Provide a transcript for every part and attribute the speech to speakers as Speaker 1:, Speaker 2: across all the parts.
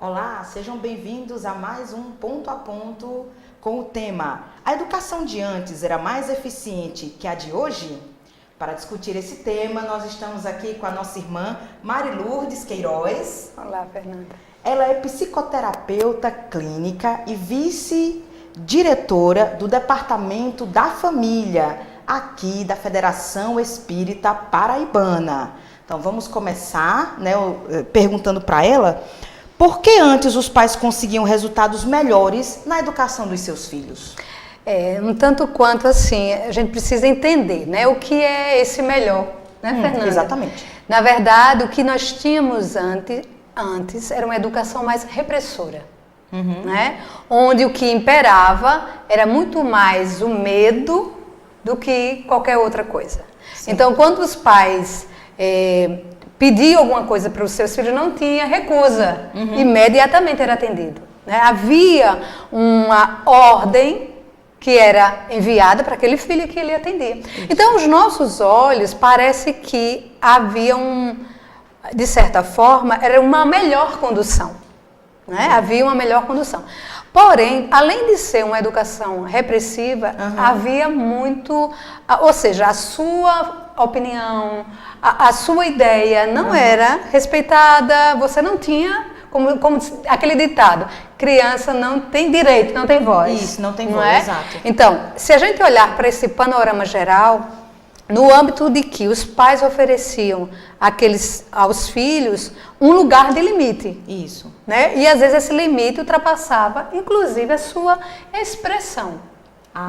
Speaker 1: Olá, sejam bem-vindos a mais um Ponto a Ponto com o tema: a educação de antes era mais eficiente que a de hoje? Para discutir esse tema, nós estamos aqui com a nossa irmã Mari Lourdes Queiroz.
Speaker 2: Olá, Fernanda.
Speaker 1: Ela é psicoterapeuta clínica e vice-diretora do Departamento da Família, aqui da Federação Espírita Paraibana. Então vamos começar, perguntando para ela por que antes os pais conseguiam resultados melhores na educação dos seus filhos.
Speaker 2: Um tanto quanto assim, a gente precisa entender, né, o que é esse melhor, né, Fernanda?
Speaker 1: Exatamente.
Speaker 2: Na verdade, o que nós tínhamos antes era uma educação mais repressora, né? Onde o que imperava era muito mais o medo do que qualquer outra coisa. Sim. Então, quando os pais pediam alguma coisa para os seus filhos, não tinha recusa, imediatamente era atendido, né? Havia uma ordem que era enviada para aquele filho que ele atendia. Isso. Então, os nossos olhos, parece que havia de certa forma, era uma melhor condução, né? Havia uma melhor condução. Porém, além de ser uma educação repressiva, havia muito, ou seja, a sua opinião, a sua ideia não era respeitada, você não tinha, como aquele ditado, criança não tem direito, não tem voz.
Speaker 1: Isso, não tem voz, exato.
Speaker 2: Então, se a gente olhar para esse panorama geral, no âmbito de que os pais ofereciam aos filhos um lugar de limite.
Speaker 1: Isso.
Speaker 2: Né? E às vezes esse limite ultrapassava, inclusive, a sua expressão.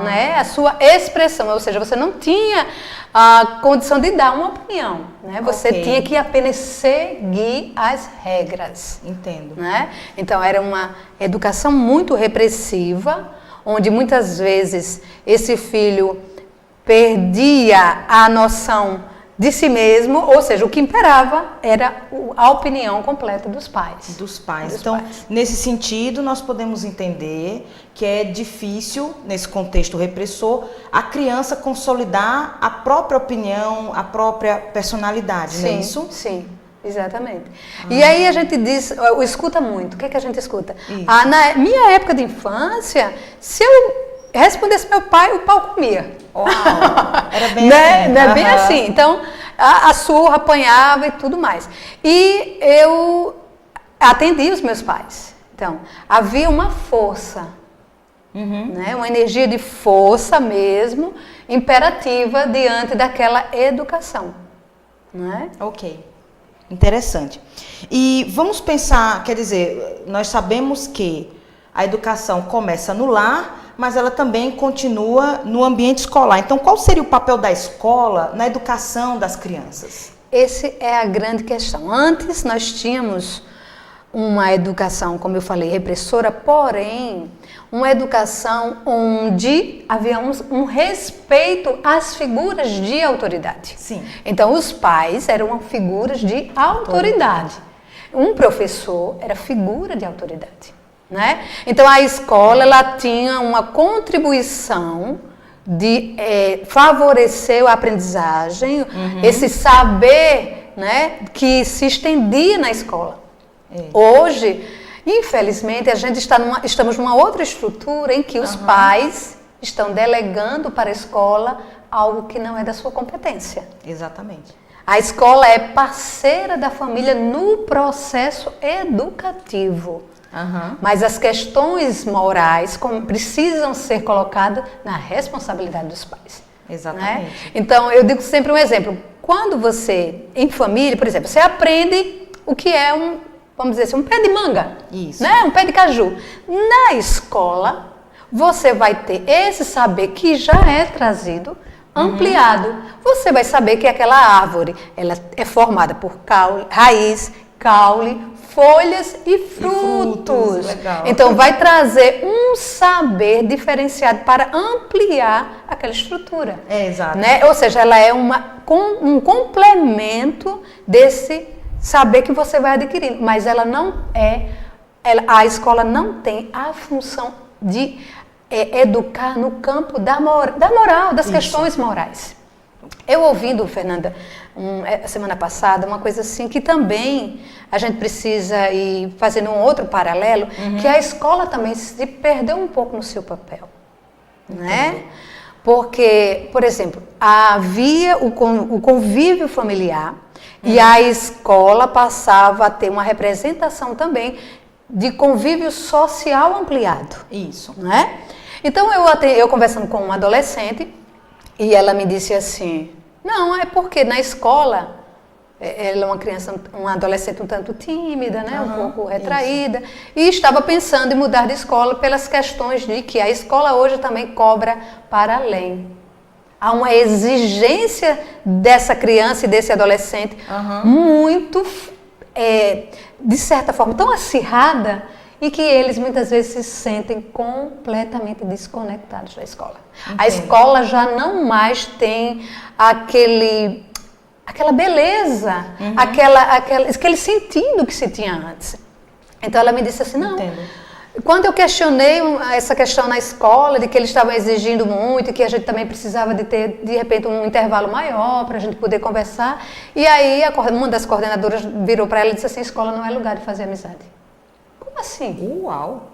Speaker 2: Né? A sua expressão, ou seja, você não tinha a condição de dar uma opinião. Né? Você tinha que apenas seguir as regras.
Speaker 1: Entendo.
Speaker 2: Né? Então, era uma educação muito repressiva, onde muitas vezes esse filho perdia a noção de si mesmo, ou seja, o que imperava era a opinião completa dos pais.
Speaker 1: Então, nesse sentido, nós podemos entender que é difícil, nesse contexto repressor, a criança consolidar a própria opinião, a própria personalidade, não é isso?
Speaker 2: Sim, exatamente. E aí a gente escuta muito. O que é que a gente escuta? Na minha época de infância, se eu respondesse meu pai, o pau comia.
Speaker 1: Uau, era bem
Speaker 2: assim. Não é bem assim. Então, a surra apanhava e tudo mais. E eu atendi os meus pais. Então, havia uma força, né? Uma energia de força mesmo, imperativa diante daquela educação. Né?
Speaker 1: Ok. Interessante. E vamos pensar, quer dizer, nós sabemos que a educação começa no lar, mas ela também continua no ambiente escolar. Então, qual seria o papel da escola na educação das crianças?
Speaker 2: Essa é a grande questão. Antes nós tínhamos uma educação, como eu falei, repressora, porém, uma educação onde havia um respeito às figuras de autoridade.
Speaker 1: Sim.
Speaker 2: Então, os pais eram figuras de autoridade. Um professor era figura de autoridade. Né? Então a escola ela tinha uma contribuição de favorecer a aprendizagem, esse saber, né, que se estendia na escola. Hoje, infelizmente, estamos numa outra estrutura em que os pais estão delegando para a escola algo que não é da sua competência.
Speaker 1: Exatamente.
Speaker 2: A escola é parceira da família no processo educativo. Mas as questões morais precisam ser colocadas na responsabilidade dos pais.
Speaker 1: Exatamente.
Speaker 2: Né? Então, eu digo sempre um exemplo. Quando você, em família, por exemplo, você aprende o que é vamos dizer assim, um pé de manga.
Speaker 1: Isso.
Speaker 2: Né? Um pé de caju. Na escola, você vai ter esse saber que já é trazido, ampliado. Você vai saber que aquela árvore ela é formada por raiz, caule, folhas e frutos.
Speaker 1: Legal.
Speaker 2: Então, vai trazer um saber diferenciado para ampliar aquela estrutura.
Speaker 1: Exato.
Speaker 2: Né? Ou seja, ela é um complemento desse saber que você vai adquirindo. Mas ela não a escola não tem a função de educar no campo da moral, das questões morais. Eu ouvindo, Fernanda, semana passada, uma coisa assim que também a gente precisa ir fazendo um outro paralelo, que a escola também se perdeu um pouco no seu papel, né? Porque, por exemplo, havia o convívio familiar e a escola passava a ter uma representação também de convívio social ampliado.
Speaker 1: Isso.
Speaker 2: Né? Então, eu conversando com uma adolescente, e ela me disse assim, não, é porque na escola, ela é uma criança, uma adolescente um tanto tímida, né? Um pouco retraída, e estava pensando em mudar de escola pelas questões de que a escola hoje também cobra para além. Há uma exigência dessa criança e desse adolescente muito, de certa forma, tão acirrada, e que eles muitas vezes se sentem completamente desconectados da escola. Entendo. A escola já não mais tem aquela beleza, aquele sentido que se tinha antes. Então ela me disse assim, não, quando eu questionei essa questão na escola, de que eles estavam exigindo muito, e que a gente também precisava de ter, de repente, um intervalo maior para a gente poder conversar, e aí uma das coordenadoras virou para ela e disse assim, escola não é lugar de fazer amizade. Como assim?
Speaker 1: Uau!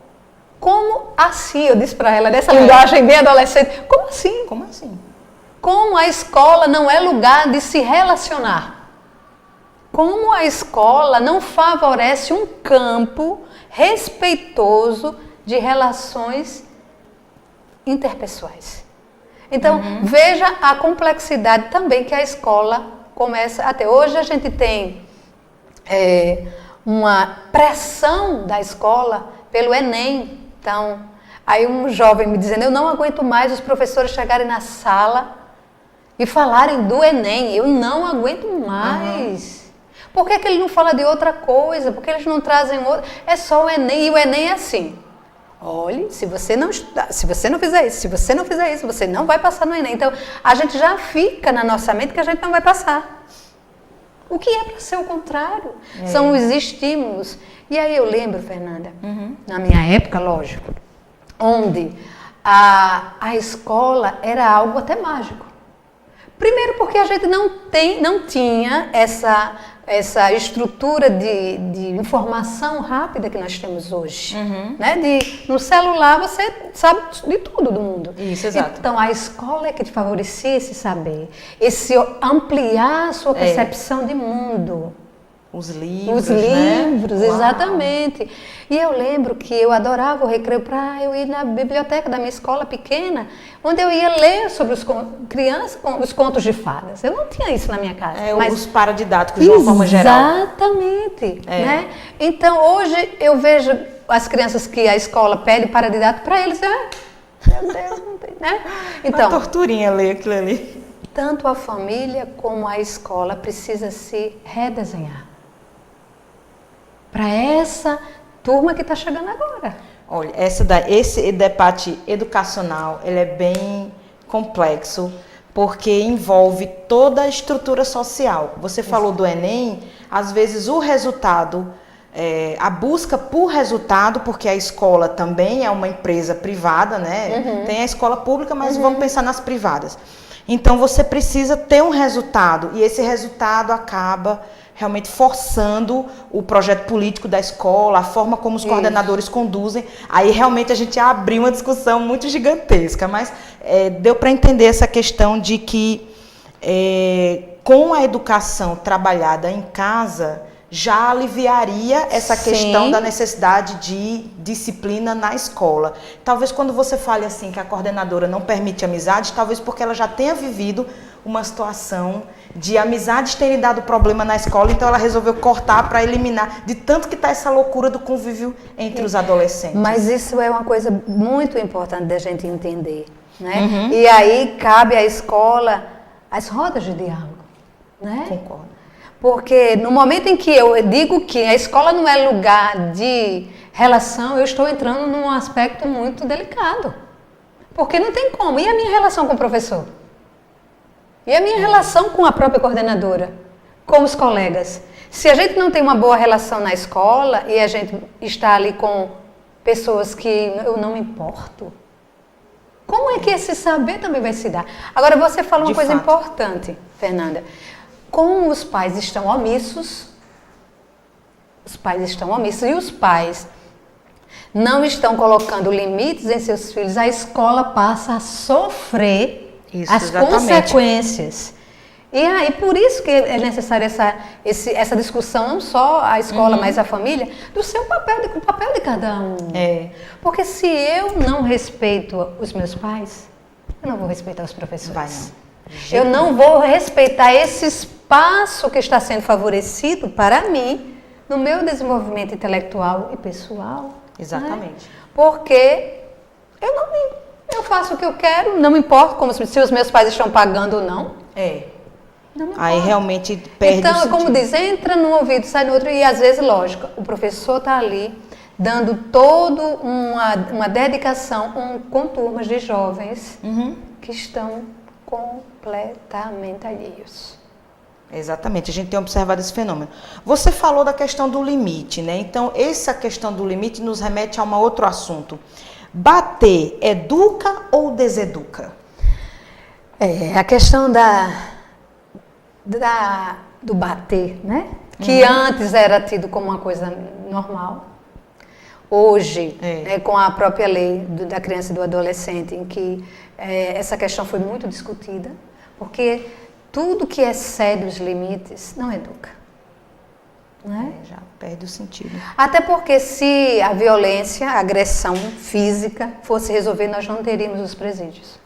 Speaker 2: Como assim? Eu disse para ela, dessa linguagem bem adolescente, como assim?
Speaker 1: Como assim?
Speaker 2: Como a escola não é lugar de se relacionar? Como a escola não favorece um campo respeitoso de relações interpessoais? Então, veja a complexidade também que a escola começa a ter. Hoje a gente tem uma pressão da escola pelo Enem. Então, aí um jovem me dizendo, eu não aguento mais os professores chegarem na sala e falarem do Enem, eu não aguento mais. Por que ele não fala de outra coisa? Por que eles não trazem outra? É só o Enem, e o Enem é assim. Olhe, se você não estudar, se você não fizer isso, se você não fizer isso, você não vai passar no Enem. Então, a gente já fica na nossa mente que a gente não vai passar. O que é para ser o contrário? São os estímulos. E aí eu lembro, Fernanda, na minha época, lógico, onde a escola era algo até mágico. Primeiro porque a gente não tinha essa estrutura de informação rápida que nós temos hoje. Né? No celular você sabe de tudo do mundo.
Speaker 1: Isso, exato.
Speaker 2: Então a escola é que te favorecia esse saber, esse ampliar a sua percepção de mundo.
Speaker 1: Os livros,
Speaker 2: né? Exatamente. E eu lembro que eu adorava o recreio para eu ir na biblioteca da minha escola pequena, onde eu ia ler sobre os contos de fadas. Eu não tinha isso na minha casa.
Speaker 1: Mas os paradidáticos de uma forma geral.
Speaker 2: Exatamente. Né? Então, hoje eu vejo as crianças que a escola pede paradidático para eles, meu Deus, não tem, né? Então,
Speaker 1: uma torturinha ler aquilo ali.
Speaker 2: Tanto a família como a escola precisa se redesenhar. Para essa turma que está chegando agora.
Speaker 1: Olha, esse debate educacional, ele é bem complexo, porque envolve toda a estrutura social. Você falou do Enem, às vezes o resultado, a busca por resultado, porque a escola também é uma empresa privada, né? Tem a escola pública, mas vamos pensar nas privadas. Então você precisa ter um resultado, e esse resultado acaba realmente forçando o projeto político da escola, a forma como os coordenadores conduzem. Aí realmente a gente abriu uma discussão muito gigantesca, mas deu para entender essa questão de que com a educação trabalhada em casa, já aliviaria essa questão da necessidade de disciplina na escola. Talvez quando você fale assim que a coordenadora não permite amizade, talvez porque ela já tenha vivido uma situação de amizades terem dado problema na escola, então ela resolveu cortar para eliminar, de tanto que está essa loucura do convívio entre os adolescentes.
Speaker 2: Mas isso é uma coisa muito importante da gente entender, né? E aí cabe à escola as rodas de diálogo, né?
Speaker 1: Concordo.
Speaker 2: Porque no momento em que eu digo que a escola não é lugar de relação, eu estou entrando num aspecto muito delicado. Porque não tem como. E a minha relação com o professor? E a minha relação com a própria coordenadora? Com os colegas? Se a gente não tem uma boa relação na escola e a gente está ali com pessoas que eu não me importo, Como é que esse saber também vai se dar? Agora, você fala uma
Speaker 1: De
Speaker 2: coisa
Speaker 1: fato.
Speaker 2: importante, Fernanda. Como os pais estão omissos, e os pais não estão colocando limites em seus filhos, a escola passa a sofrer as consequências. E aí, por isso que é necessária essa discussão, não só a escola, mas a família, do seu papel, do papel de cada um. Porque se eu não respeito os meus pais, eu não vou respeitar os professores. Eu não vou respeitar esse espaço que está sendo favorecido para mim, no meu desenvolvimento intelectual e pessoal.
Speaker 1: Exatamente.
Speaker 2: Né? Porque eu faço o que eu quero, não me importa se os meus pais estão pagando ou não. Não me
Speaker 1: Aí
Speaker 2: importa.
Speaker 1: realmente perde
Speaker 2: Então,
Speaker 1: o sentido.
Speaker 2: como diz, entra num ouvido, sai no outro, e às vezes, lógico, o professor está ali dando toda uma dedicação com turmas de jovens que estão completamente alheios.
Speaker 1: Exatamente, a gente tem observado esse fenômeno. Você falou da questão do limite, né? Então, essa questão do limite nos remete a um outro assunto. Bater educa ou deseduca?
Speaker 2: A questão do bater, né? Que antes era tido como uma coisa normal. Hoje, né, com a própria lei da criança e do adolescente, em que essa questão foi muito discutida, porque tudo que excede os limites não educa. Né?
Speaker 1: Já perde o sentido.
Speaker 2: Até porque se a violência, a agressão física fosse resolver, nós não teríamos os presídios.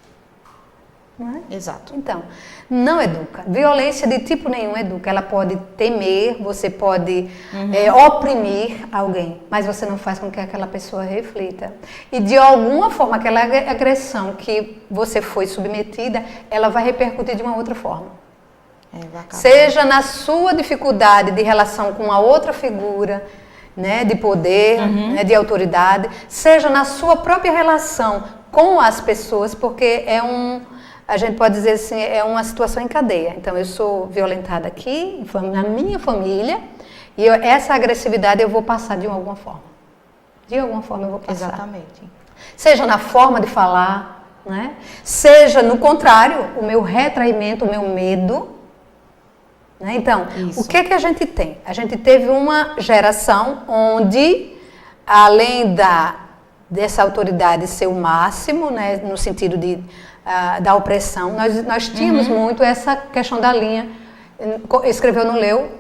Speaker 2: Não é?
Speaker 1: Exato.
Speaker 2: Então, não educa. Violência de tipo nenhum educa. Ela pode temer, você pode oprimir alguém, mas você não faz com que aquela pessoa reflita. E de alguma forma, aquela agressão que você foi submetida, ela vai repercutir de uma outra forma. Seja na sua dificuldade de relação com uma outra figura, né, de poder, né, de autoridade, seja na sua própria relação com as pessoas, porque a gente pode dizer assim, é uma situação em cadeia. Então, eu sou violentada aqui, na minha família, e essa agressividade eu vou passar de alguma forma. De alguma forma eu vou passar.
Speaker 1: Exatamente.
Speaker 2: Seja na forma de falar, né? Seja, no contrário, o meu retraimento, o meu medo. Né? Então, o que a gente tem? A gente teve uma geração onde, além dessa autoridade ser o máximo, né, no sentido da opressão, nós tínhamos muito essa questão da linha. Escreveu, não leu,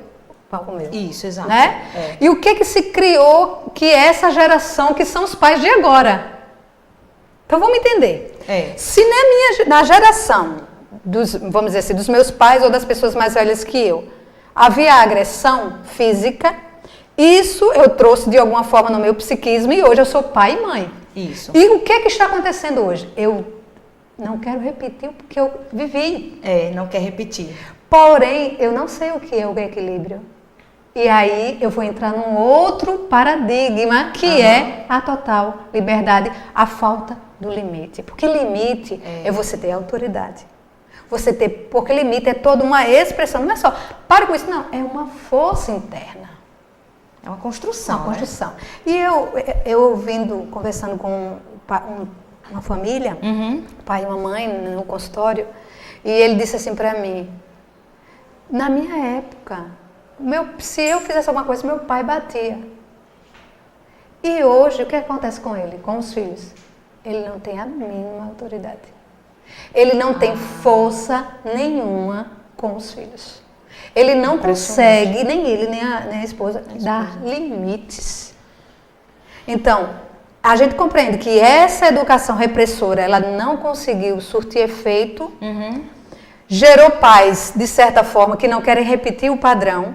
Speaker 2: pau comeu.
Speaker 1: Isso, exato.
Speaker 2: Né? E o que se criou que essa geração, que são os pais de agora? Então, vamos entender. Se na geração, vamos dizer assim, dos meus pais ou das pessoas mais velhas que eu, havia agressão física, isso eu trouxe de alguma forma no meu psiquismo e hoje eu sou pai e mãe.
Speaker 1: Isso.
Speaker 2: E o que está acontecendo hoje? Eu não quero repetir o que eu vivi.
Speaker 1: Não quer repetir.
Speaker 2: Porém, eu não sei o que é o equilíbrio. E aí eu vou entrar num outro paradigma que é a total liberdade, a falta do limite. Porque limite é você ter autoridade. Porque limite é toda uma expressão, não é só, para com isso, não, é uma força interna.
Speaker 1: É uma construção.
Speaker 2: Uma construção. E eu conversando com uma família, pai e uma mãe no consultório, e ele disse assim para mim, na minha época, se eu fizesse alguma coisa, meu pai batia. E hoje, o que acontece com ele, com os filhos? Ele não tem a mínima autoridade. Ele não tem força nenhuma com os filhos. Ele não consegue, nem ele, nem a esposa, dar limites. Então, a gente compreende que essa educação repressora, ela não conseguiu surtir efeito, gerou pais, de certa forma, que não querem repetir o padrão,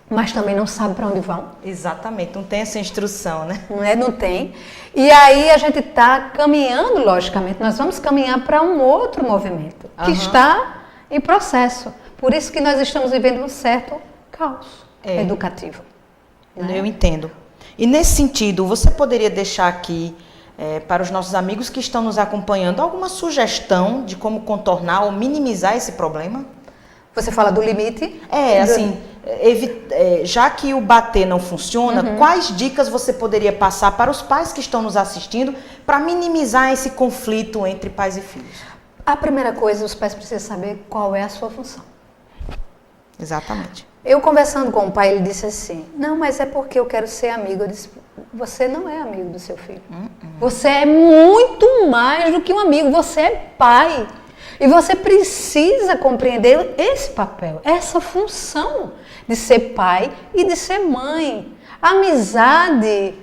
Speaker 2: mas também não sabem para onde vão.
Speaker 1: Exatamente, não tem essa instrução, né?
Speaker 2: Não tem. E aí a gente está caminhando, logicamente, nós vamos caminhar para um outro movimento, que está em processo. Por isso que nós estamos vivendo um certo caos educativo. Né?
Speaker 1: Eu entendo. E nesse sentido, você poderia deixar aqui, para os nossos amigos que estão nos acompanhando, alguma sugestão de como contornar ou minimizar esse problema?
Speaker 2: Você fala do limite?
Speaker 1: já que o bater não funciona, quais dicas você poderia passar para os pais que estão nos assistindo para minimizar esse conflito entre pais e filhos?
Speaker 2: A primeira coisa, os pais precisam saber qual é a sua função.
Speaker 1: Exatamente.
Speaker 2: Eu conversando com o pai, ele disse assim, não, mas é porque eu quero ser amigo. Eu disse, você não é amigo do seu filho. Você é muito mais do que um amigo, você é pai. E você precisa compreender esse papel, essa função de ser pai e de ser mãe. A amizade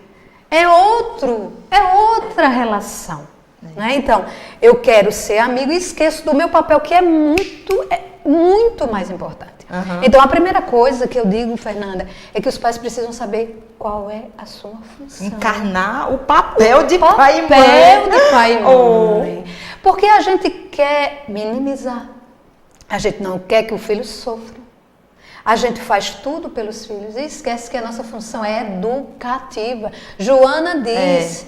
Speaker 2: é outra relação. Né? Então, eu quero ser amigo e esqueço do meu papel, que é muito mais importante. Então, a primeira coisa que eu digo, Fernanda, é que os pais precisam saber qual é a sua função.
Speaker 1: Encarnar o papel de pai e mãe.
Speaker 2: Papel de pai e mãe. Porque a gente quer minimizar. A gente não quer que o filho sofra. A gente faz tudo pelos filhos e esquece que a nossa função é educativa. Joana diz,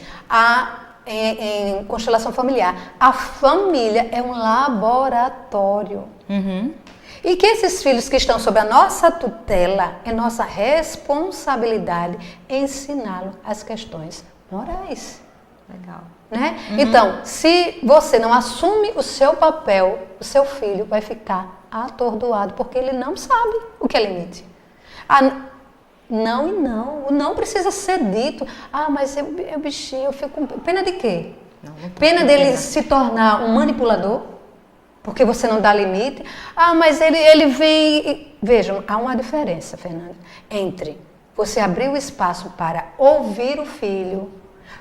Speaker 2: em constelação familiar, a família é um laboratório. E que esses filhos que estão sob a nossa tutela, é nossa responsabilidade ensiná-los as questões morais.
Speaker 1: Legal.
Speaker 2: Né? Então, se você não assume o seu papel, o seu filho vai ficar atordoado, porque ele não sabe o que é limite. Não e não. O não precisa ser dito. Mas eu bichinho, eu fico com pena de quê? Pena dele se tornar um manipulador? Porque você não dá limite. Mas ele vem... Vejam, há uma diferença, Fernanda, entre você abrir o espaço para ouvir o filho,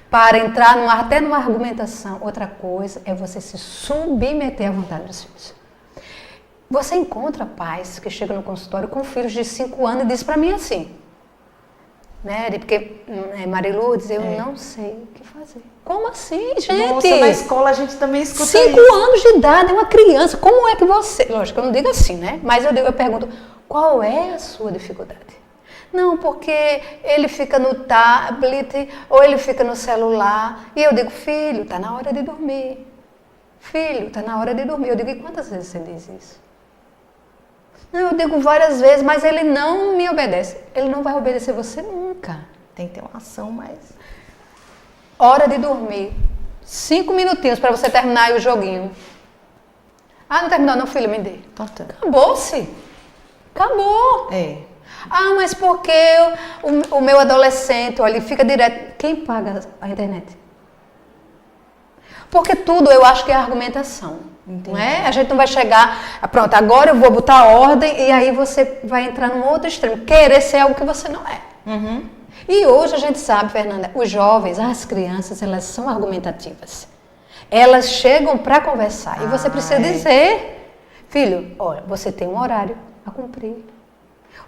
Speaker 2: para entrar até numa argumentação. Outra coisa é você se submeter à vontade dos filhos. Você encontra pais que chegam no consultório com filhos de 5 anos e dizem para mim assim, Mary, porque Marilu diz, eu não sei o que fazer. Como assim, gente?
Speaker 1: Nossa, na escola a gente também escuta
Speaker 2: 5 anos de idade, é uma criança. Como é que você... Lógico, eu não digo assim, né? Mas eu pergunto, qual é a sua dificuldade? Não, porque ele fica no tablet ou ele fica no celular. E eu digo, filho, está na hora de dormir. Filho, está na hora de dormir. Eu digo, e quantas vezes você diz isso? Não, eu digo várias vezes, mas ele não me obedece. Ele não vai obedecer você nunca.
Speaker 1: Tem que ter uma ação mais...
Speaker 2: Hora de dormir. 5 minutinhos para você terminar aí o joguinho. Não terminou não, filho, me dê. Acabou-se. Acabou. Mas porque o meu adolescente, olha, ele fica direto. Quem paga a internet? Porque tudo eu acho que é argumentação. Não é? A gente não vai chegar, pronto, agora eu vou botar ordem e aí você vai entrar num outro extremo. Querer ser algo que você não é. E hoje a gente sabe, Fernanda, os jovens, as crianças, elas são argumentativas. Elas chegam para conversar. E você precisa dizer, filho, olha, você tem um horário a cumprir.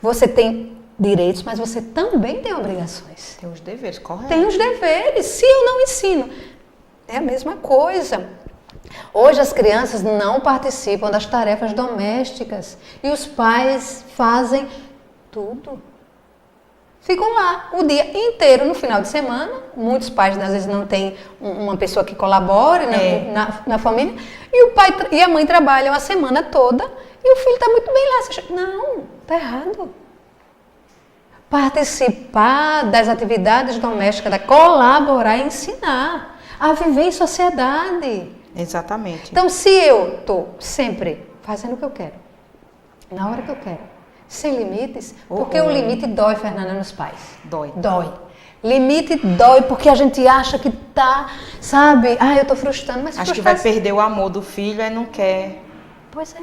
Speaker 2: Você tem direitos, mas você também tem obrigações.
Speaker 1: Tem os deveres, correto?
Speaker 2: Tem os deveres. Se eu não ensino, é a mesma coisa. Hoje as crianças não participam das tarefas domésticas e os pais fazem tudo. Ficam lá o dia inteiro, no final de semana. Muitos pais às vezes não têm uma pessoa que colabore na família. E o pai e a mãe trabalham a semana toda e o filho está muito bem lá. Não, está errado. Participar das atividades domésticas, colaborar e ensinar a viver em sociedade.
Speaker 1: Exatamente.
Speaker 2: Então, se eu estou sempre fazendo o que eu quero, na hora que eu quero, sem limites, porque o limite dói, Fernanda, nos pais. Dói. Limite dói porque a gente acha que tá, sabe? Eu tô frustrando, mas
Speaker 1: acho que vai perder o amor do filho e não quer.
Speaker 2: Pois é.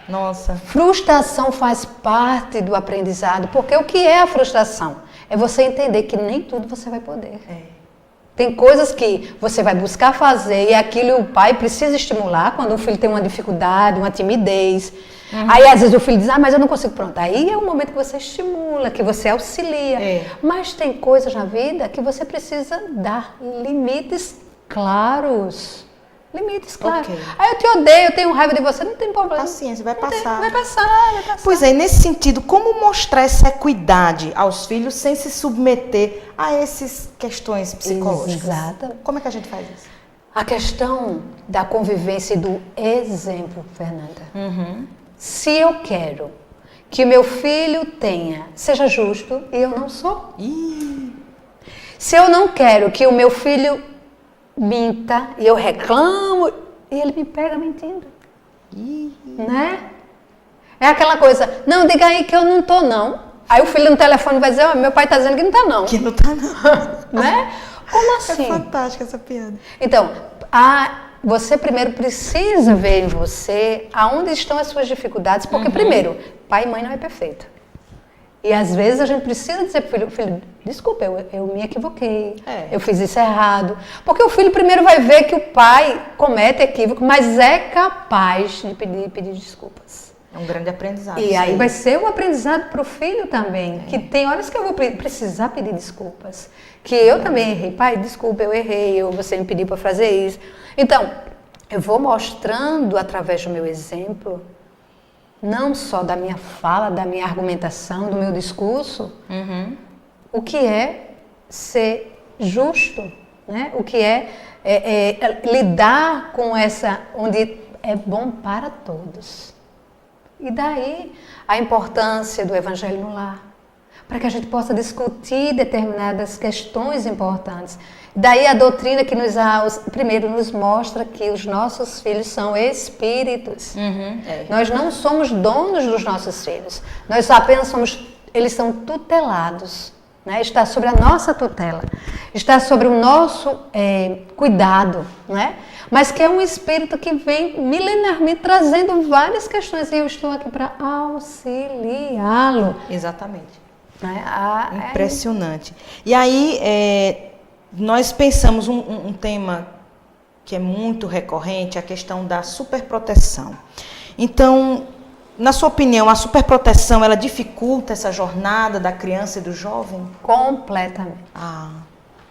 Speaker 1: Nossa.
Speaker 2: Frustração faz parte do aprendizado, porque o que é a frustração? É você entender que nem tudo você vai poder. Tem coisas que você vai buscar fazer e aquilo o pai precisa estimular quando o filho tem uma dificuldade, uma timidez. Aí às vezes o filho diz, mas eu não consigo. Pronto, aí é o momento que você estimula, que você auxilia. Mas tem coisas na vida que você precisa dar limites claros. Limites claros. Aí eu te odeio, eu tenho raiva de você, não tem problema.
Speaker 1: Paciência, vai passar.
Speaker 2: Vai passar.
Speaker 1: Pois é, nesse sentido, como mostrar essa equidade aos filhos sem se submeter a essas questões psicológicas?
Speaker 2: Exato.
Speaker 1: Como é que a gente faz isso?
Speaker 2: A questão da convivência e do exemplo, Fernanda. Se eu quero que meu filho tenha, seja justo, e eu não sou. Se eu não quero que o meu filho minta, e eu reclamo, e ele me pega mentindo. Né? É aquela coisa, não, diga aí que eu não tô, não. Aí o filho no telefone vai dizer, meu pai tá dizendo que não tá, não.
Speaker 1: Que não tá, não.
Speaker 2: Né? Como assim?
Speaker 1: É fantástica essa piada.
Speaker 2: Então, você primeiro precisa ver em você aonde estão as suas dificuldades, porque primeiro, pai e mãe não é perfeito. E às vezes a gente precisa dizer pro filho, desculpa, eu me equivoquei, eu fiz isso errado. Porque o filho primeiro vai ver que o pai comete equívoco, mas é capaz de pedir desculpas.
Speaker 1: É um grande aprendizado.
Speaker 2: E aí vai ser um aprendizado para o filho também, que tem horas que eu vou precisar pedir desculpas. Que eu também errei. Pai, desculpa, eu errei, você me pediu para fazer isso. Então, eu vou mostrando através do meu exemplo, não só da minha fala, da minha argumentação, do meu discurso, o que é ser justo, né? O que é lidar com essa, onde é bom para todos. E daí a importância do Evangelho no lar, para que a gente possa discutir determinadas questões importantes. Daí a doutrina que primeiro nos mostra que os nossos filhos são espíritos. Nós não somos donos dos nossos filhos, nós apenas eles são tutelados. Né? Está sobre a nossa tutela, está sobre o nosso cuidado, né? Mas que é um espírito que vem milenarmente trazendo várias questões e eu estou aqui para auxiliá-lo.
Speaker 1: Exatamente.
Speaker 2: Né?
Speaker 1: Impressionante. E aí, nós pensamos um tema que é muito recorrente, a questão da superproteção. Então, na sua opinião, a superproteção, ela dificulta essa jornada da criança e do jovem?
Speaker 2: Completamente.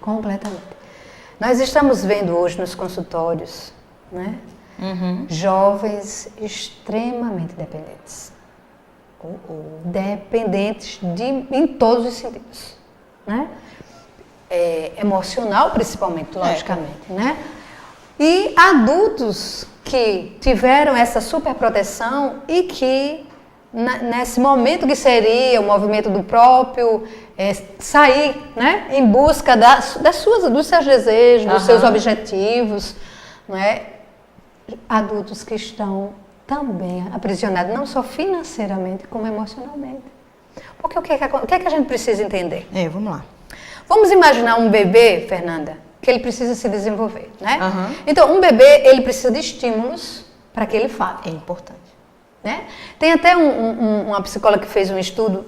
Speaker 2: Completamente. Nós estamos vendo hoje nos consultórios, né? Jovens extremamente dependentes. Dependentes em todos os sentidos. Né? Emocional, principalmente, logicamente. Né? E adultos que tiveram essa superproteção e que, nesse momento que seria o movimento do próprio, sair, né, em busca dos seus desejos, dos seus objetivos, não é? Adultos que estão também aprisionados, não só financeiramente, como emocionalmente. Porque o que é que a gente precisa entender?
Speaker 1: Vamos lá.
Speaker 2: Vamos imaginar um bebê, Fernanda, que ele precisa se desenvolver, né? Então, um bebê, ele precisa de estímulos para que ele fale.
Speaker 1: É importante.
Speaker 2: Né? Tem até uma psicóloga que fez um estudo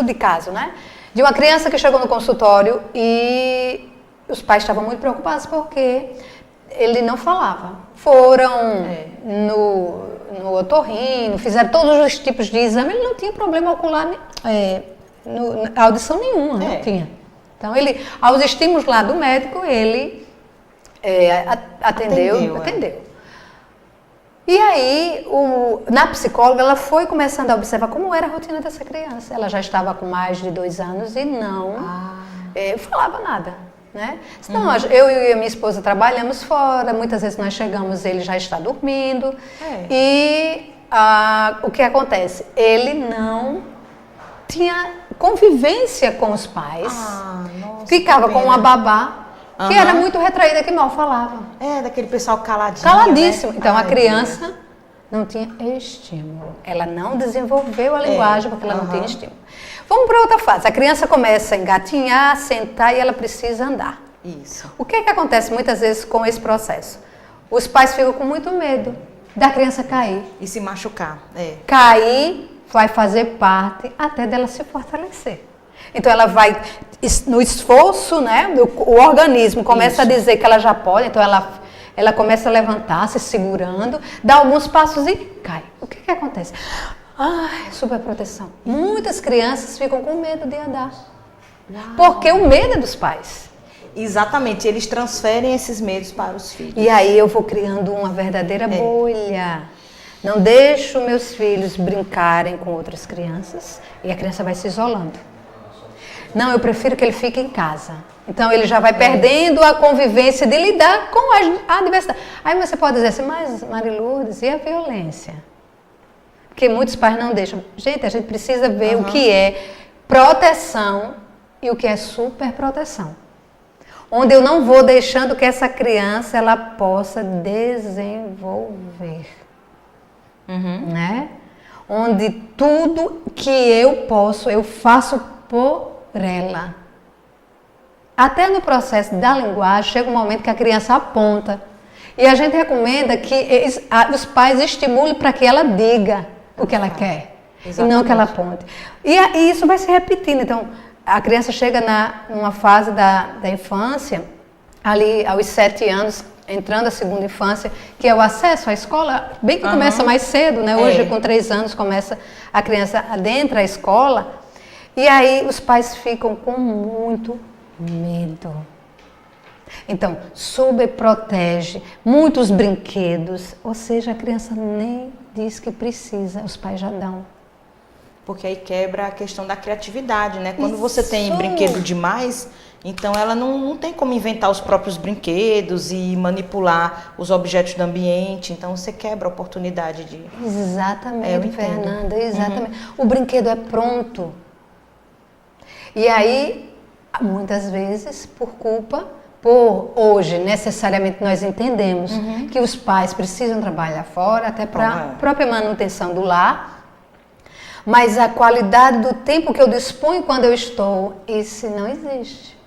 Speaker 2: de caso, né? De uma criança que chegou no consultório e os pais estavam muito preocupados porque ele não falava. Foram no otorrino, fizeram todos os tipos de exame, ele não tinha problema ocular, audição nenhuma, não tinha. Então, aos estímulos lá do médico, ele atendeu. E aí, na psicóloga, ela foi começando a observar como era a rotina dessa criança. Ela já estava com mais de 2 anos e não falava nada. Né? Então, eu e a minha esposa trabalhamos fora, muitas vezes nós chegamos, ele já está dormindo. E o que acontece? Ele não tinha convivência com os pais, ficava com uma babá, que era muito retraída, que mal falava.
Speaker 1: Daquele pessoal caladinho.
Speaker 2: Caladíssimo.
Speaker 1: Né?
Speaker 2: Então, a criança não tinha estímulo. Ela não desenvolveu a linguagem porque ela não tinha estímulo. Vamos para outra fase. A criança começa a engatinhar, sentar e ela precisa andar.
Speaker 1: Isso.
Speaker 2: O que acontece muitas vezes com esse processo? Os pais ficam com muito medo da criança cair.
Speaker 1: E se machucar.
Speaker 2: Cair vai fazer parte até dela se fortalecer. Então, ela vai, no esforço, né, o organismo começa a dizer que ela já pode, então ela começa a levantar, se segurando, dá alguns passos e cai. O que acontece? Superproteção. Muitas crianças ficam com medo de andar. Porque o medo é dos pais.
Speaker 1: Exatamente, eles transferem esses medos para os filhos.
Speaker 2: E aí eu vou criando uma verdadeira bolha. Não deixo meus filhos brincarem com outras crianças e a criança vai se isolando. Não, eu prefiro que ele fique em casa. Então, ele já vai perdendo a convivência de lidar com a diversidade. Aí você pode dizer assim, mas Marilourdes, e a violência? Porque muitos pais não deixam. Gente, a gente precisa ver o que é proteção e o que é superproteção. Onde eu não vou deixando que essa criança ela possa desenvolver. Né? Onde tudo que eu posso, eu faço por ela. Até no processo da linguagem, chega um momento que a criança aponta. E a gente recomenda que os pais estimulem para que ela diga o que ela quer. Exatamente. E não que ela aponte. E isso vai se repetindo. Então, a criança chega numa fase da infância, ali aos 7 anos, entrando a segunda infância, que é o acesso à escola, bem que começa mais cedo, né? Hoje, com 3 anos, começa a criança adentra a escola. E aí, os pais ficam com muito medo. Então, sobreprotege, muitos brinquedos, ou seja, a criança nem diz que precisa, os pais já dão.
Speaker 1: Porque aí quebra a questão da criatividade, né? Quando você tem brinquedo demais, então ela não tem como inventar os próprios brinquedos e manipular os objetos do ambiente, então você quebra a oportunidade de...
Speaker 2: Exatamente, Fernanda, exatamente. O brinquedo é pronto. E aí, muitas vezes, por hoje, necessariamente nós entendemos que os pais precisam trabalhar fora, até para a própria manutenção do lar, mas a qualidade do tempo que eu disponho quando eu estou, esse não existe.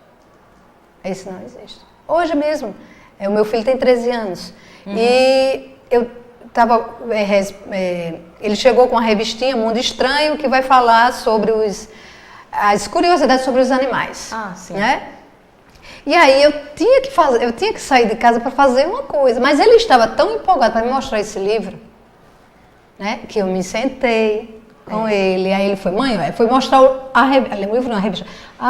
Speaker 2: Esse não existe. Hoje mesmo, o meu filho tem 13 anos, e eu estava... ele chegou com uma revistinha, Mundo Estranho, que vai falar sobre as curiosidades sobre os animais.
Speaker 1: Ah, sim.
Speaker 2: Né? E aí eu tinha que sair de casa para fazer uma coisa, mas ele estava tão empolgado para me mostrar esse livro, né, que eu me sentei com ele, aí ele foi, mãe, foi mostrar a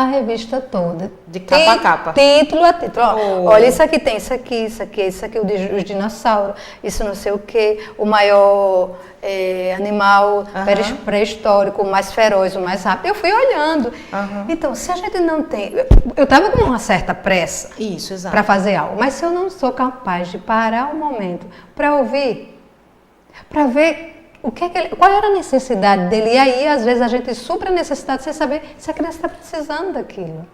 Speaker 2: revista toda.
Speaker 1: De capa a capa.
Speaker 2: Título a título. Olha, isso aqui tem, isso aqui, os dinossauros, isso não sei o quê, o maior animal pré-histórico, o mais feroz, o mais rápido. Eu fui olhando. Então, se a gente não tem... Eu estava com uma certa pressa para fazer algo, mas se eu não sou capaz de parar um momento para ouvir, para ver... qual era a necessidade dele? E aí, às vezes, a gente supra a necessidade sem saber se a criança está precisando daquilo.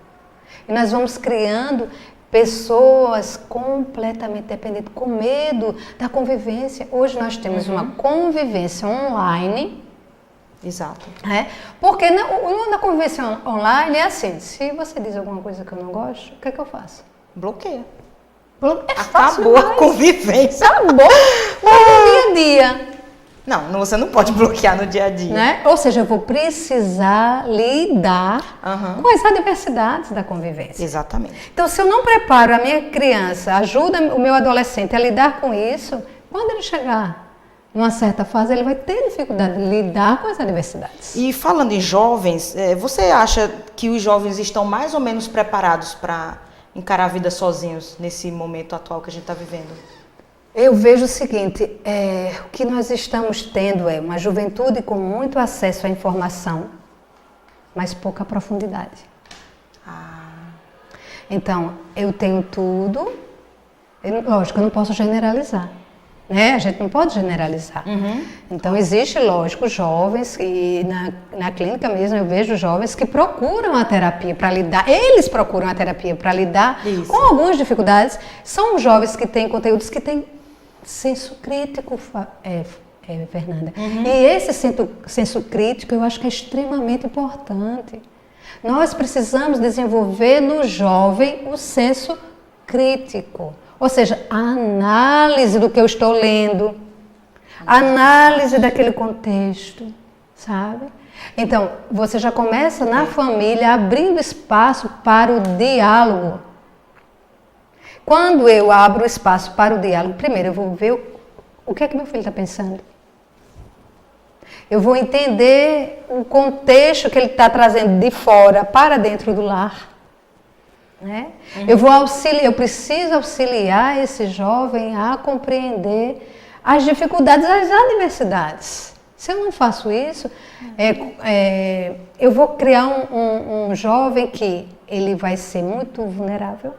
Speaker 2: E nós vamos criando pessoas completamente dependentes, com medo da convivência. Hoje nós temos uma convivência online.
Speaker 1: Exato.
Speaker 2: Porque na convivência online é assim, se você diz alguma coisa que eu não gosto, o que é que eu faço?
Speaker 1: Bloqueia.
Speaker 2: Acabou
Speaker 1: a convivência.
Speaker 2: Acabou. No dia a dia.
Speaker 1: Não, você não pode bloquear no dia a dia.
Speaker 2: Né? Ou seja, eu vou precisar lidar com as adversidades da convivência.
Speaker 1: Exatamente.
Speaker 2: Então, se eu não preparo a minha criança, ajuda o meu adolescente a lidar com isso, quando ele chegar numa certa fase, ele vai ter dificuldade de lidar com as adversidades.
Speaker 1: E falando em jovens, você acha que os jovens estão mais ou menos preparados para encarar a vida sozinhos nesse momento atual que a gente está vivendo?
Speaker 2: Eu vejo o seguinte, o que nós estamos tendo é uma juventude com muito acesso à informação, mas pouca profundidade. Então, eu tenho tudo, lógico, eu não posso generalizar, né? A gente não pode generalizar. Então, existe, lógico, jovens, e na clínica mesmo eu vejo jovens que procuram a terapia para lidar, eles procuram a terapia para lidar com algumas dificuldades. São jovens que têm conteúdos que têm senso crítico, Fernanda. E esse senso crítico eu acho que é extremamente importante. Nós precisamos desenvolver no jovem o senso crítico. Ou seja, a análise do que eu estou lendo, a análise daquele contexto, sabe? Então, você já começa na família abrindo espaço para o diálogo. Quando eu abro espaço para o diálogo, primeiro eu vou ver o que é que meu filho está pensando. Eu vou entender o contexto que ele está trazendo de fora para dentro do lar. Né? Eu preciso auxiliar esse jovem a compreender as dificuldades, as adversidades. Se eu não faço isso, eu vou criar um jovem que ele vai ser muito vulnerável,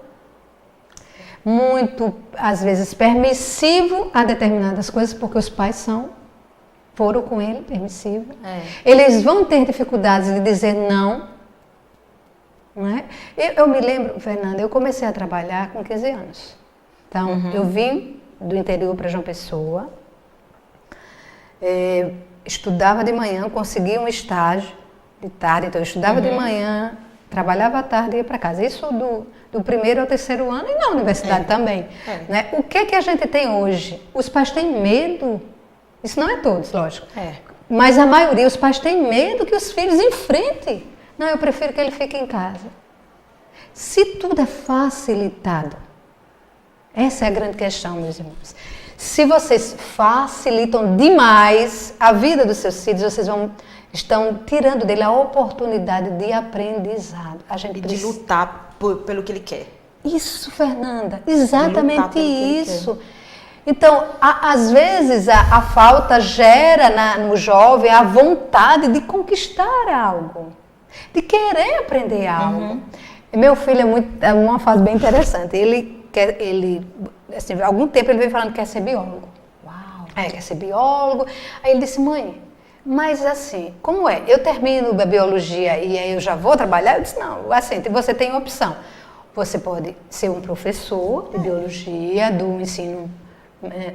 Speaker 2: muito, às vezes, permissivo a determinadas coisas, porque os pais são foram com ele, permissível. Eles vão ter dificuldades de dizer não. Não é? Eu me lembro, Fernanda, eu comecei a trabalhar com 15 anos. Então, eu vim do interior para João Pessoa, estudava de manhã, conseguia um estágio de tarde, então eu estudava de manhã, trabalhava à tarde e ia para casa. Isso do primeiro ao terceiro ano e na universidade também. Né? O que é que a gente tem hoje? Os pais têm medo. Isso não é todos, lógico. Mas a maioria, os pais têm medo que os filhos enfrentem. Não, eu prefiro que ele fique em casa. Se tudo é facilitado, essa é a grande questão, meus irmãos. Se vocês facilitam demais a vida dos seus filhos, vocês estão tirando dele a oportunidade de aprendizado.
Speaker 1: De lutar pelo que ele quer.
Speaker 2: Isso, Fernanda, exatamente isso. Então, às vezes, a falta gera no jovem a vontade de conquistar algo, de querer aprender algo. Meu filho é uma fase bem interessante. Assim, há algum tempo ele veio falando que quer ser biólogo.
Speaker 1: Uau!
Speaker 2: Quer ser biólogo. Aí ele disse, mãe, mas assim, como é? Eu termino a biologia e aí eu já vou trabalhar? Eu disse, não, assim, você tem opção. Você pode ser um professor de biologia, do ensino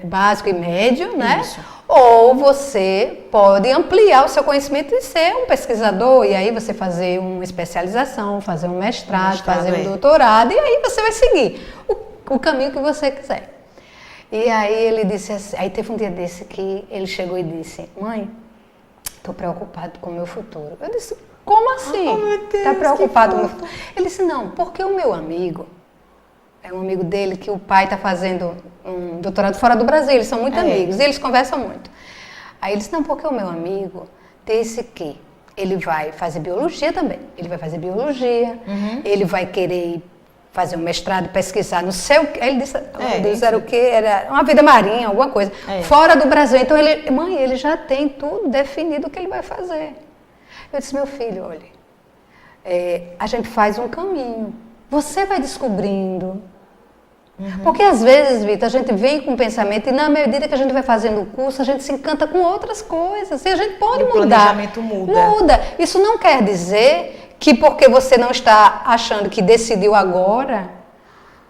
Speaker 2: básico e médio, né? Isso. Ou você pode ampliar o seu conhecimento e ser um pesquisador, e aí você fazer uma especialização, fazer um mestrado, fazer um doutorado, e aí você vai seguir o caminho que você quiser. E aí ele disse assim, aí teve um dia desse que ele chegou e disse, mãe, estou preocupado com o meu futuro. Eu disse, como assim? Está preocupado com o meu futuro? Ele disse, não, porque o meu amigo, é um amigo dele que o pai está fazendo um doutorado fora do Brasil, eles são muito amigos, e eles conversam muito. Aí ele disse, não, porque o meu amigo disse que ele vai fazer biologia também, ele vai fazer biologia, ele vai querer fazer um mestrado, pesquisar, não sei o que, ele disse, era o que, era uma vida marinha, alguma coisa, fora do Brasil. Então ele já tem tudo definido o que ele vai fazer. Eu disse, meu filho, olha, a gente faz um caminho, você vai descobrindo. Porque às vezes, Vitor, a gente vem com um pensamento e na medida que a gente vai fazendo o curso, a gente se encanta com outras coisas. E a gente pode mudar. O
Speaker 1: planejamento muda.
Speaker 2: Isso não quer dizer que porque você não está achando que decidiu agora,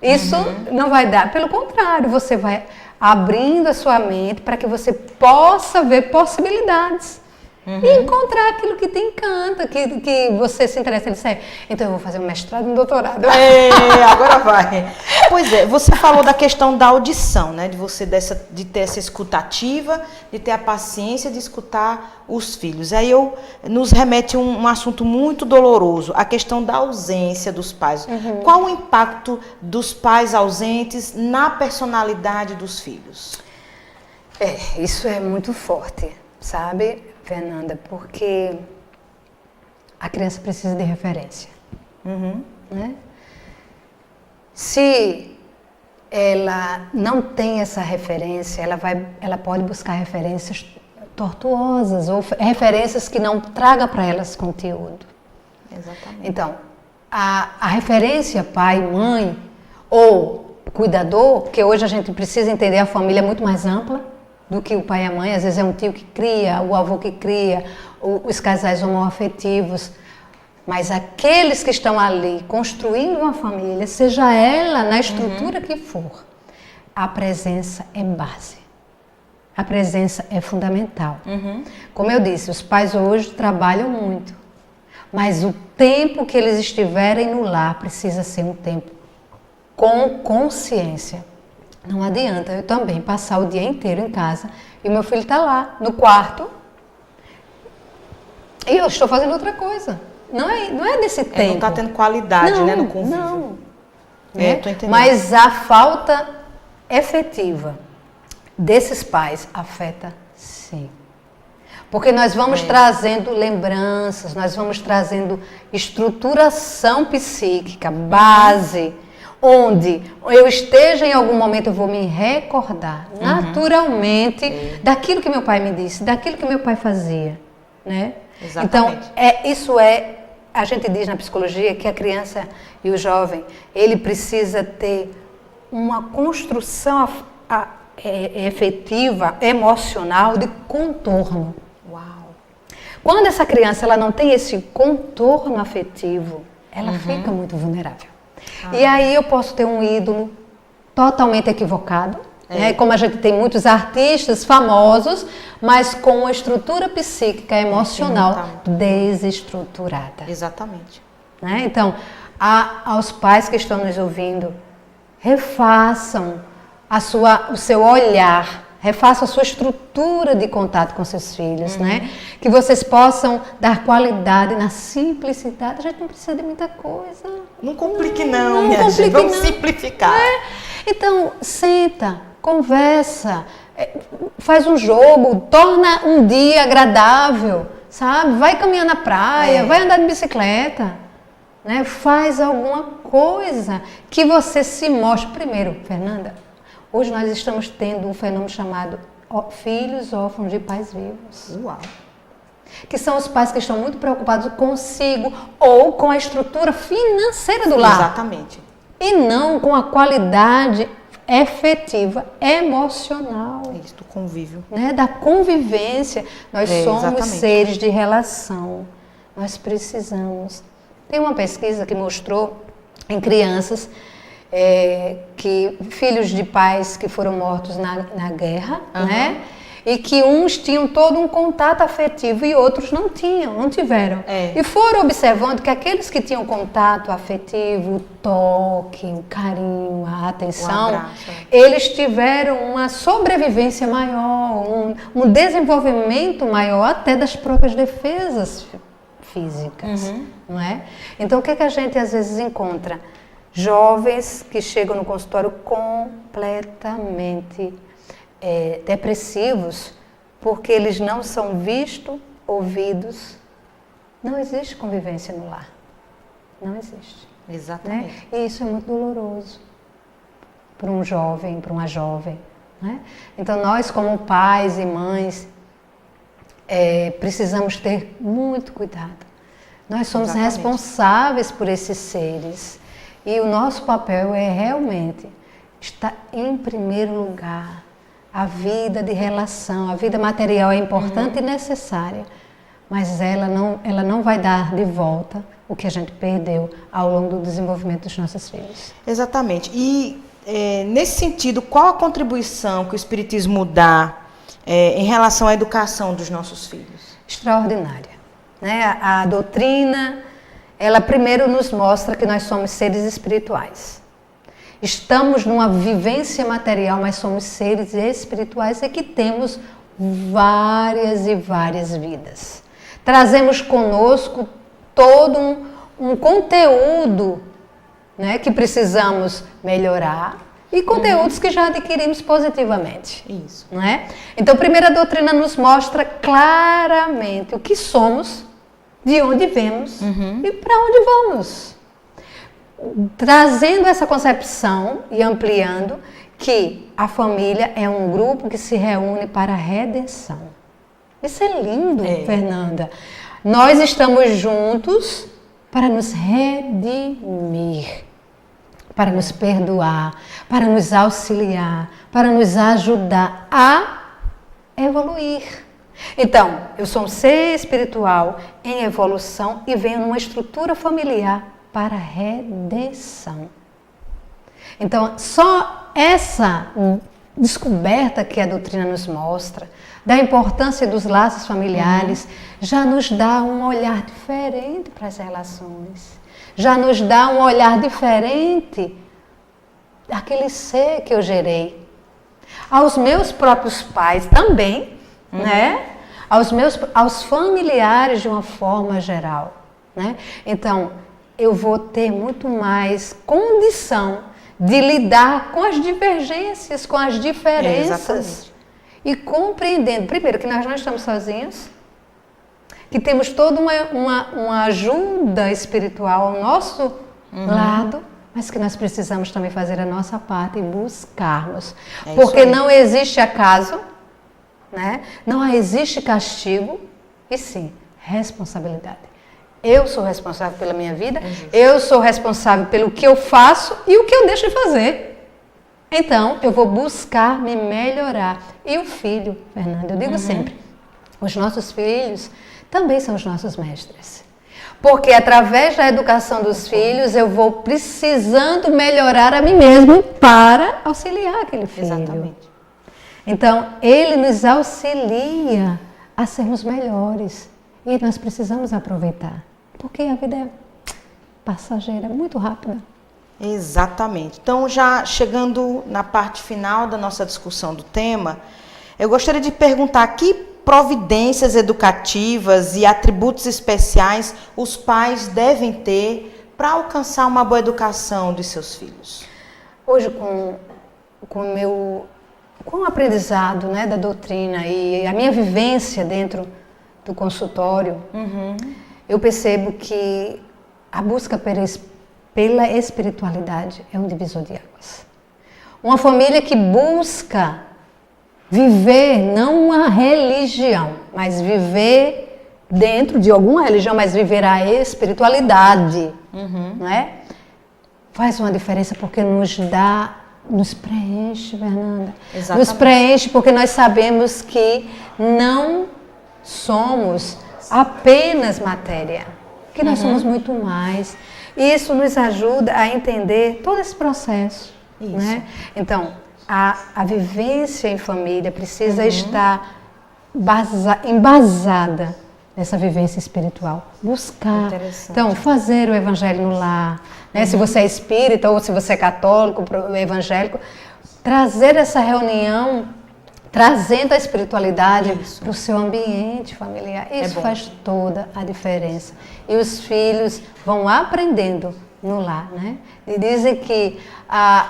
Speaker 2: isso não vai dar. Pelo contrário, você vai abrindo a sua mente para que você possa ver possibilidades. E encontrar aquilo que te encanta, que você se interessa. Ele disse, então eu vou fazer um mestrado e um doutorado.
Speaker 1: Agora vai. Pois é, você falou da questão da audição, né? De ter essa escutativa, de ter a paciência de escutar os filhos. Aí nos remete um assunto muito doloroso, a questão da ausência dos pais. Qual o impacto dos pais ausentes na personalidade dos filhos?
Speaker 2: Isso é muito forte, sabe, Fernanda, porque a criança precisa de referência. Né? Se ela não tem essa referência, ela pode buscar referências tortuosas ou referências que não tragam para elas conteúdo.
Speaker 1: Exatamente.
Speaker 2: Então, a referência pai, mãe ou cuidador, porque hoje a gente precisa entender a família muito mais ampla do que o pai e a mãe, às vezes é um tio que cria, o avô que cria, os casais homoafetivos, mas aqueles que estão ali construindo uma família, seja ela na estrutura que for, a presença é base, a presença é fundamental. Como eu disse, os pais hoje trabalham muito, mas o tempo que eles estiverem no lar precisa ser um tempo com consciência. Não adianta eu também passar o dia inteiro em casa e o meu filho está lá, no quarto, e eu estou fazendo outra coisa. Não é desse tempo.
Speaker 1: Não está tendo qualidade, né, no convívio.
Speaker 2: Não.
Speaker 1: Tô entendendo.
Speaker 2: Mas a falta efetiva desses pais afeta, sim. Porque nós vamos trazendo lembranças, nós vamos trazendo estruturação psíquica, base, onde eu esteja em algum momento, eu vou me recordar naturalmente daquilo que meu pai me disse, daquilo que meu pai fazia, né?
Speaker 1: Exatamente.
Speaker 2: Então, a gente diz na psicologia que a criança e o jovem, ele precisa ter uma construção efetiva, emocional, de contorno.
Speaker 1: Uau.
Speaker 2: Quando essa criança ela não tem esse contorno afetivo, ela fica muito vulnerável. E aí eu posso ter um ídolo totalmente equivocado, né? Como a gente tem muitos artistas famosos, mas com uma estrutura psíquica, emocional desestruturada.
Speaker 1: Exatamente.
Speaker 2: Né? Então, aos pais que estão nos ouvindo, refaçam o seu olhar, refaçam a sua estrutura de contato com seus filhos, né? Que vocês possam dar qualidade na simplicidade. A gente não precisa de muita coisa.
Speaker 1: Não complique não, minha gente. Vamos simplificar.
Speaker 2: Então, senta, conversa, faz um jogo, torna um dia agradável, sabe? Vai caminhar na praia, vai andar de bicicleta, né? Faz alguma coisa que você se mostre. Primeiro, Fernanda, hoje nós estamos tendo um fenômeno chamado filhos órfãos de pais vivos.
Speaker 1: Uau.
Speaker 2: Que são os pais que estão muito preocupados consigo ou com a estrutura financeira do lar.
Speaker 1: Exatamente.
Speaker 2: E não com a qualidade efetiva, emocional.
Speaker 1: É isso, do convívio.
Speaker 2: Né? Da convivência. Nós somos
Speaker 1: exatamente.
Speaker 2: seres de relação. Nós precisamos. Tem uma pesquisa que mostrou em crianças que filhos de pais que foram mortos na guerra, né? E que uns tinham todo um contato afetivo e outros não tiveram. E foram observando que aqueles que tinham contato afetivo, o toque, o carinho, a atenção, eles tiveram uma sobrevivência maior, um desenvolvimento maior até das próprias defesas físicas, não é? Então, o que a gente às vezes encontra? Jovens que chegam no consultório completamente depressivos, porque eles não são vistos, ouvidos. Não existe convivência no lar. Não existe.
Speaker 1: Exatamente.
Speaker 2: Né? E isso é muito doloroso para um jovem, para uma jovem. Né? Então, nós como pais e mães, precisamos ter muito cuidado. Nós somos responsáveis por esses seres. E o nosso papel é realmente estar em primeiro lugar. A vida de relação, a vida material é importante e necessária, mas ela não vai dar de volta o que a gente perdeu ao longo do desenvolvimento dos nossos filhos.
Speaker 1: Exatamente. E nesse sentido, qual a contribuição que o Espiritismo dá em relação à educação dos nossos filhos?
Speaker 2: Extraordinária. Né? A doutrina, ela primeiro nos mostra que nós somos seres espirituais. Estamos numa vivência material, mas somos seres espirituais e que temos várias e várias vidas. Trazemos conosco todo um conteúdo, né, que precisamos melhorar e conteúdos que já adquirimos positivamente.
Speaker 1: Isso.
Speaker 2: Não é? Então, a primeira doutrina nos mostra claramente o que somos, de onde vemos e para onde vamos. Trazendo essa concepção e ampliando que a família é um grupo que se reúne para a redenção. Isso é lindo, Fernanda. Nós estamos juntos para nos redimir, para nos perdoar, para nos auxiliar, para nos ajudar a evoluir. Então, eu sou um ser espiritual em evolução e venho numa estrutura familiar para a redenção. Então, só essa descoberta que a doutrina nos mostra, da importância dos laços familiares, já nos dá um olhar diferente para as relações. Já nos dá um olhar diferente daquele ser que eu gerei. Aos meus próprios pais também, né? Aos familiares de uma forma geral, né? Então, eu vou ter muito mais condição de lidar com as divergências, com as diferenças. E compreendendo, primeiro, que nós não estamos sozinhos, que temos toda uma ajuda espiritual ao nosso lado, mas que nós precisamos também fazer a nossa parte e buscarmos. Porque não existe acaso, né? Não existe castigo, e sim, responsabilidade. Eu sou responsável pela minha vida, eu sou responsável pelo que eu faço e o que eu deixo de fazer. Então, eu vou buscar me melhorar. E o filho, Fernanda, eu digo sempre, os nossos filhos também são os nossos mestres. Porque através da educação dos filhos, eu vou precisando melhorar a mim mesmo para auxiliar aquele filho.
Speaker 1: Exatamente.
Speaker 2: Então, ele nos auxilia a sermos melhores. E nós precisamos aproveitar. Porque a vida é passageira, muito rápida.
Speaker 1: Exatamente. Então, já chegando na parte final da nossa discussão do tema, eu gostaria de perguntar que providências educativas e atributos especiais os pais devem ter para alcançar uma boa educação dos seus filhos.
Speaker 2: Hoje, com o aprendizado, né, da doutrina e a minha vivência dentro do consultório, eu percebo que a busca pela espiritualidade é um divisor de águas. Uma família que busca viver não uma religião, mas viver dentro de alguma religião, mas viver a espiritualidade, né? Faz uma diferença porque nos preenche, Fernanda.
Speaker 1: Exatamente.
Speaker 2: Nos preenche porque nós sabemos que não somos apenas matéria, que nós somos muito mais. E isso nos ajuda a entender todo esse processo, né? Então, a vivência em família precisa estar embasada nessa vivência espiritual. Buscar. Então, fazer o evangelho no lar, né? Se você é espírita ou se você é católico, evangélico, trazer essa reunião, trazendo a espiritualidade para o seu ambiente familiar. Isso faz toda a diferença. E os filhos vão aprendendo no lar, né? E dizem que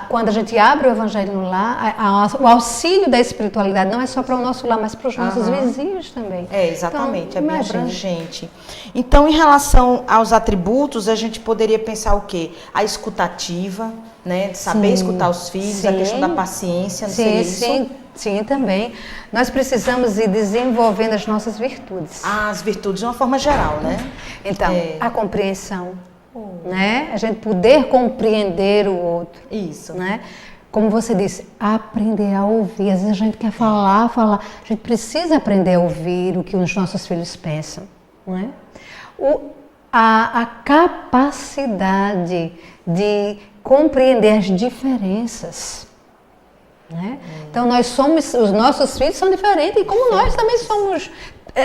Speaker 2: quando a gente abre o evangelho no lar, o auxílio da espiritualidade não é só para o nosso lar, mas para os nossos vizinhos também.
Speaker 1: Exatamente,
Speaker 2: então,
Speaker 1: é bem abrangente. Então, em relação aos atributos, a gente poderia pensar o quê? A escutativa, né? De saber escutar os filhos, a questão da paciência, não seria isso?
Speaker 2: Sim, também. Nós precisamos ir desenvolvendo as nossas virtudes.
Speaker 1: As virtudes de uma forma geral, né?
Speaker 2: Então, a compreensão, né? A gente poder compreender o outro.
Speaker 1: Isso.
Speaker 2: Né? Como você disse, aprender a ouvir. Às vezes a gente quer falar. A gente precisa aprender a ouvir o que os nossos filhos pensam. Não é? A capacidade de compreender as diferenças. Né? Então, os nossos filhos são diferentes e como nós também somos.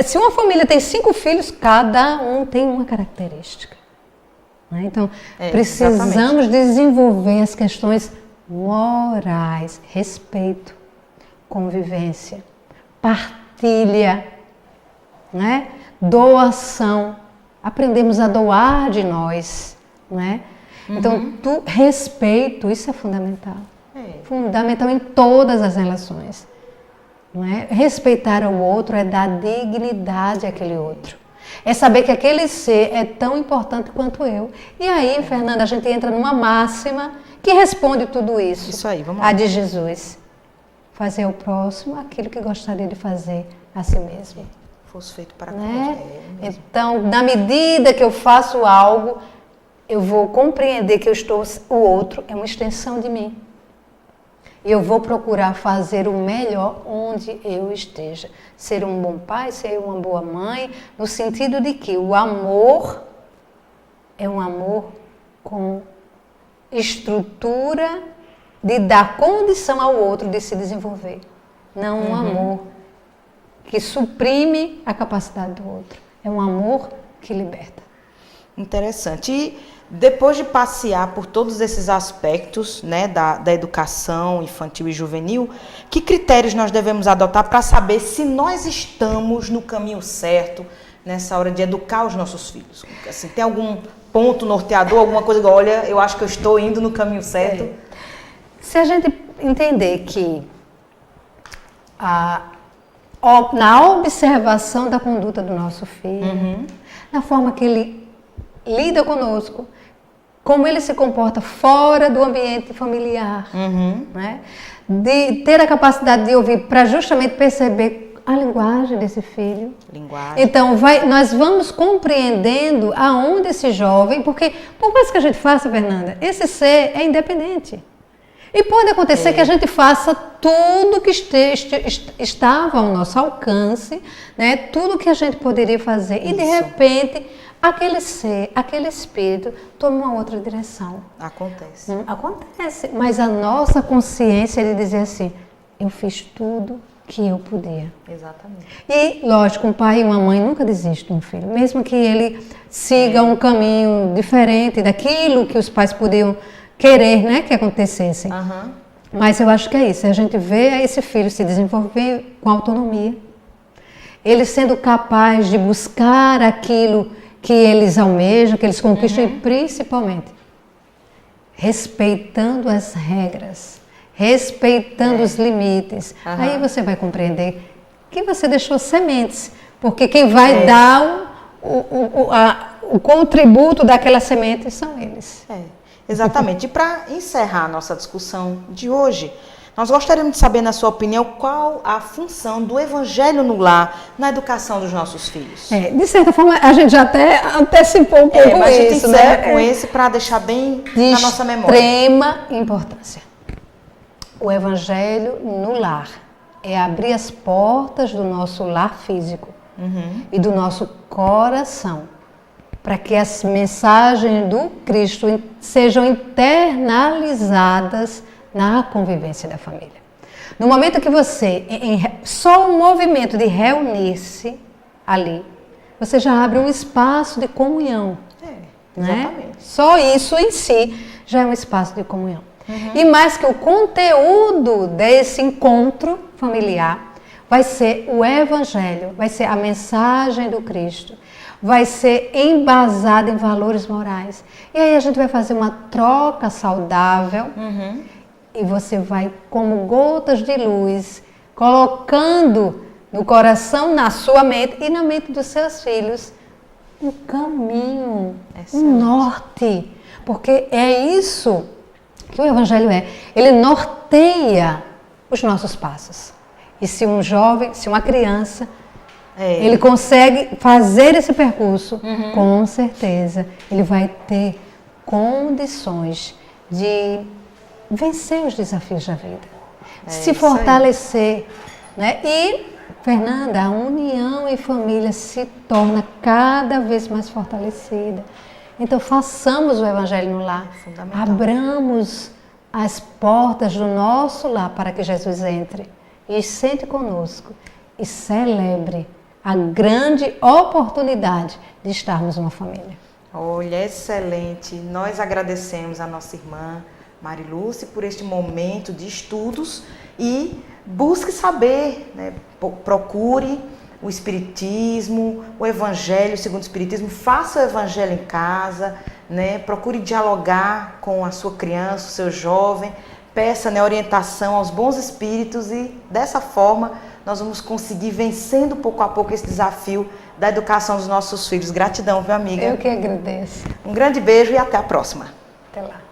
Speaker 2: Se uma família tem 5 filhos, cada um tem uma característica. Né? Então, precisamos desenvolver as questões morais, respeito, convivência, partilha, né? Doação. Aprendemos a doar de nós. Né? Então, respeito, isso é fundamental. Fundamental em todas as relações. Não é? Respeitar o outro é dar dignidade àquele outro. É saber que aquele ser é tão importante quanto eu. E aí, Fernanda, a gente entra numa máxima que responde tudo isso.
Speaker 1: Isso aí, vamos lá.
Speaker 2: A de Jesus. Fazer ao próximo aquilo que gostaria de fazer a si mesmo.
Speaker 1: Fosse feito para
Speaker 2: né? Então, na medida que eu faço algo, eu vou compreender que o outro é uma extensão de mim. E eu vou procurar fazer o melhor onde eu esteja. Ser um bom pai, ser uma boa mãe, no sentido de que o amor é um amor com estrutura de dar condição ao outro de se desenvolver. Não um amor que suprime a capacidade do outro. É um amor que liberta.
Speaker 1: Interessante. E depois de passear por todos esses aspectos, né, da educação infantil e juvenil, que critérios nós devemos adotar para saber se nós estamos no caminho certo nessa hora de educar os nossos filhos? Assim, tem algum ponto norteador, alguma coisa que, olha, eu acho que eu estou indo no caminho certo?
Speaker 2: Se a gente entender que na observação da conduta do nosso filho, na forma que ele lida conosco, como ele se comporta fora do ambiente familiar, né? De ter a capacidade de ouvir para justamente perceber a linguagem desse filho. Então, nós vamos compreendendo aonde esse jovem, porque por mais que a gente faça, Fernanda, esse ser é independente. E pode acontecer que a gente faça tudo que estava ao nosso alcance, né? Tudo que a gente poderia fazer. E de repente, aquele ser, aquele espírito toma uma outra direção.
Speaker 1: Acontece.
Speaker 2: Acontece. Mas a nossa consciência de dizer assim, eu fiz tudo que eu podia.
Speaker 1: Exatamente.
Speaker 2: E, lógico, um pai e uma mãe nunca desistem de um filho. Mesmo que ele siga um caminho diferente daquilo que os pais podiam querer, né, que acontecesse. Mas eu acho que é isso. A gente vê esse filho se desenvolver com autonomia. Ele sendo capaz de buscar aquilo que eles almejam, que eles conquistam e principalmente respeitando as regras, respeitando os limites. Aí você vai compreender que você deixou sementes, porque quem vai dar o contributo daquela semente são eles.
Speaker 1: Exatamente. E para encerrar a nossa discussão de hoje, nós gostaríamos de saber, na sua opinião, qual a função do evangelho no lar na educação dos nossos filhos.
Speaker 2: De certa forma, a gente já até antecipou um pouco isso,
Speaker 1: mas a gente encerra com esse para deixar bem na nossa memória.
Speaker 2: Extrema importância. O evangelho no lar é abrir as portas do nosso lar físico e do nosso coração, para que as mensagens do Cristo sejam internalizadas na convivência da família. No momento que você, só o movimento de reunir-se ali, você já abre um espaço de comunhão.
Speaker 1: Exatamente.
Speaker 2: Só isso em si já é um espaço de comunhão. E mais que o conteúdo desse encontro familiar vai ser o evangelho, vai ser a mensagem do Cristo, vai ser embasada em valores morais. E aí a gente vai fazer uma troca saudável e você vai, como gotas de luz, colocando no coração, na sua mente e na mente dos seus filhos um caminho, um norte. Porque é isso que o evangelho é. Ele norteia os nossos passos. E se um jovem, se uma criança, ele consegue fazer esse percurso, com certeza ele vai ter condições de vencer os desafios da vida, se fortalecer, né? E, Fernanda, a união em família se torna cada vez mais fortalecida. Então, façamos o evangelho no lar, abramos as portas do nosso lar para que Jesus entre e sente conosco e celebre a grande oportunidade de estarmos uma família.
Speaker 1: Olha, excelente. Nós agradecemos a nossa irmã Marilúcia por este momento de estudos e busque saber, né? Procure o Espiritismo, o Evangelho segundo o Espiritismo, faça o Evangelho em casa, né? Procure dialogar com a sua criança, o seu jovem, peça, né, orientação aos bons espíritos e dessa forma nós vamos conseguir vencendo pouco a pouco esse desafio da educação dos nossos filhos. Gratidão, viu, amiga?
Speaker 2: Eu que agradeço.
Speaker 1: Um grande beijo e até a próxima.
Speaker 2: Até lá.